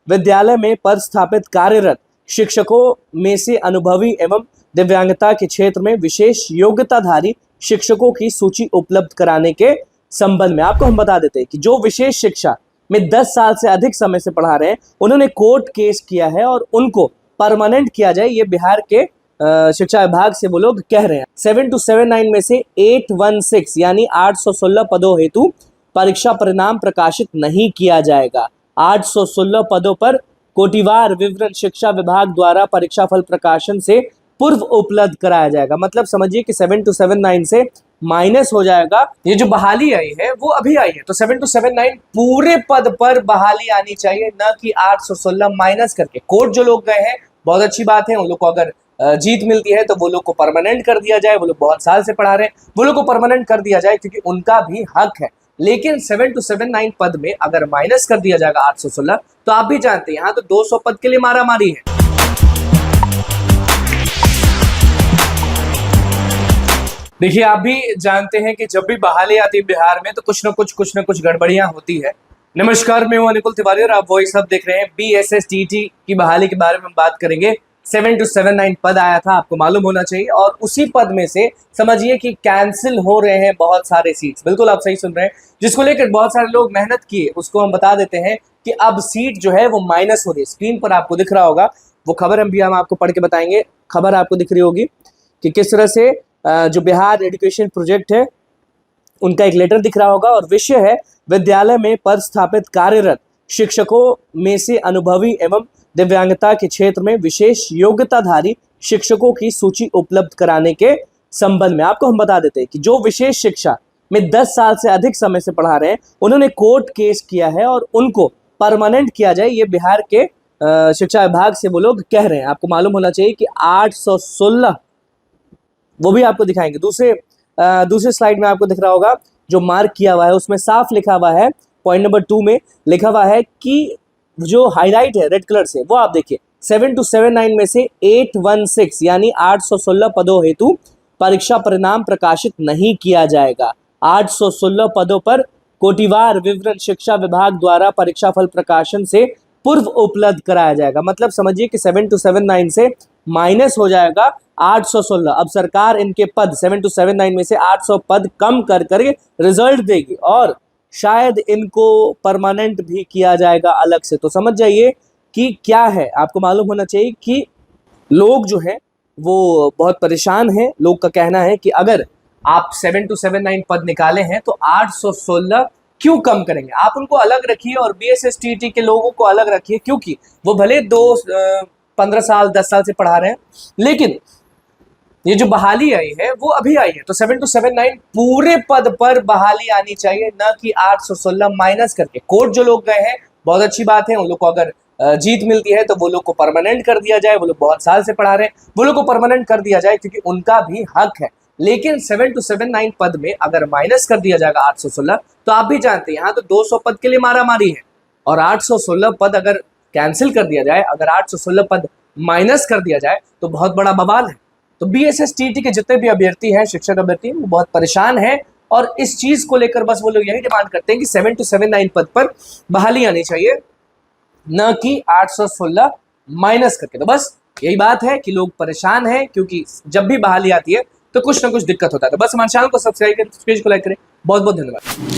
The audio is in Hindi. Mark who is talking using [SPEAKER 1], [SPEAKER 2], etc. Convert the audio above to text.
[SPEAKER 1] विद्यालय में पद स्थापित कार्यरत शिक्षकों में से अनुभवी एवं दिव्यांगता के क्षेत्र में विशेष योग्यताधारी शिक्षकों की सूची उपलब्ध कराने के संबंध में आपको हम बता देते हैं कि जो विशेष शिक्षा में 10 साल से अधिक समय से पढ़ा रहे हैं, उन्होंने कोर्ट केस किया है और उनको परमानेंट किया जाए, ये बिहार के शिक्षा विभाग से वो लोग कह रहे हैं। 7279 में से 816 यानी 816 पदों हेतु परीक्षा परिणाम प्रकाशित नहीं किया जाएगा। 816 पदों पर कोटिवार विवरण शिक्षा विभाग द्वारा परीक्षा फल प्रकाशन से पूर्व उपलब्ध कराया जाएगा। मतलब समझिए कि 7279 से माइनस हो जाएगा। ये जो बहाली आई है वो अभी आई है, तो 7279 पूरे पद पर बहाली आनी चाहिए, न कि 816 माइनस करके। कोर्ट जो लोग गए हैं बहुत अच्छी बात है, उन लोग को अगर जीत मिलती है तो वो लोग को परमानेंट कर दिया जाए। वो लोग बहुत साल से पढ़ा रहे हैं, वो लोग को परमानेंट कर दिया जाए क्योंकि उनका भी हक है। लेकिन 7279 पद में अगर माइनस कर दिया जाएगा 816, तो आप भी जानते हैं यहाँ तो 200 पद के लिए मारामारी है। देखिए, आप भी जानते हैं कि जब भी बहाली आती है बिहार में तो कुछ न कुछ गड़बड़ियां होती है। नमस्कार, मैं हूं अनिकुल तिवारी और आप वॉइस हब देख रहे हैं। BSSTT की बहाली के बारे में हम बात करेंगे। 7279 पद आया था, आपको मालूम होना चाहिए, और उसी पद में से समझिए कि कैंसिल हो रहे हैं बहुत सारे सीट्स। बिल्कुल आप सही सुन रहे हैं, जिसको लेकर बहुत सारे लोग मेहनत किए, उसको हम बता देते हैं कि अब सीट जो है वो माइनस हो रही है। स्क्रीन पर आपको दिख रहा होगा वो खबर, हम आपको पढ़ के बताएंगे। खबर आपको दिख रही होगी कि किस तरह से जो बिहार एजुकेशन प्रोजेक्ट है उनका एक लेटर दिख रहा होगा, और विषय है विद्यालय में पद स्थापित कार्यरत शिक्षकों में से अनुभवी एवं दिव्यांगता के क्षेत्र में विशेष योग्यताधारी शिक्षकों की सूची उपलब्ध कराने के संबंध में आपको हम बता देते हैं कि जो विशेष शिक्षा में 10 साल से अधिक समय से पढ़ा रहे हैं, उन्होंने कोर्ट केस किया है और उनको परमानेंट किया जाए, ये बिहार के शिक्षा विभाग से वो लोग कह रहे हैं। आपको मालूम होना चाहिए कि 816 वो भी आपको दिखाएंगे। दूसरे स्लाइड में आपको दिख रहा होगा जो मार्क किया हुआ है उसमें साफ लिखा हुआ है, पॉइंट नंबर 2 में लिखा हुआ है कि जो हाईलाइट है रेड कलर से वो आप देखिए। 7279 में से 816 यानी 816 पदों हेतु परीक्षा परिणाम प्रकाशित नहीं किया जाएगा। 816 पदों पर कोटिवार विवरण शिक्षा विभाग द्वारा परीक्षा फल प्रकाशन से पूर्व उपलब्ध कराया जाएगा। मतलब समझिए कि 7279 से माइनस हो जाएगा 816। अब सरकार इनके पद 7279 में से 800 पद कम कर रिजल्ट देगी और शायद इनको परमानेंट भी किया जाएगा अलग से। तो समझ जाइए कि क्या है। आपको मालूम होना चाहिए कि लोग जो है वो बहुत परेशान हैं। लोग का कहना है कि अगर आप 7279 पद निकाले हैं तो 816 क्यों कम करेंगे। आप उनको अलग रखिए और BSSTT के लोगों को अलग रखिए, क्योंकि वो भले 15 साल 10 साल से पढ़ा रहे हैं, लेकिन ये जो बहाली आई है वो अभी आई है। तो 7279 पूरे पद पर बहाली आनी चाहिए, न कि 816 माइनस करके। कोर्ट जो लोग गए हैं बहुत अच्छी बात है, उन लोग को अगर जीत मिलती है तो वो लोग को परमानेंट कर दिया जाए। वो लोग बहुत साल से पढ़ा रहे हैं, वो लोग को परमानेंट कर दिया जाए क्योंकि उनका भी हक है। लेकिन 7279 पद में अगर माइनस कर दिया जाएगा 816, तो आप भी जानते हैं यहाँ तो 200 पद के लिए मारामारी है। और 816 पद अगर कैंसिल कर दिया जाए, अगर 816 पद माइनस कर दिया जाए तो बहुत बड़ा बवाल है। तो BSSTT के जितने भी अभ्यर्थी हैं, शिक्षक अभ्यर्थी, वो बहुत परेशान हैं और इस चीज को लेकर बस वो लोग यही डिमांड करते हैं कि 7279 पद पर बहाली आनी चाहिए, न कि 816 माइनस करके। तो बस यही बात है कि लोग परेशान हैं, क्योंकि जब भी बहाली आती है तो कुछ ना कुछ दिक्कत होता है। तो बस हमारे चैनल को सब्सक्राइब करें, पेज को लाइक करें। बहुत बहुत धन्यवाद।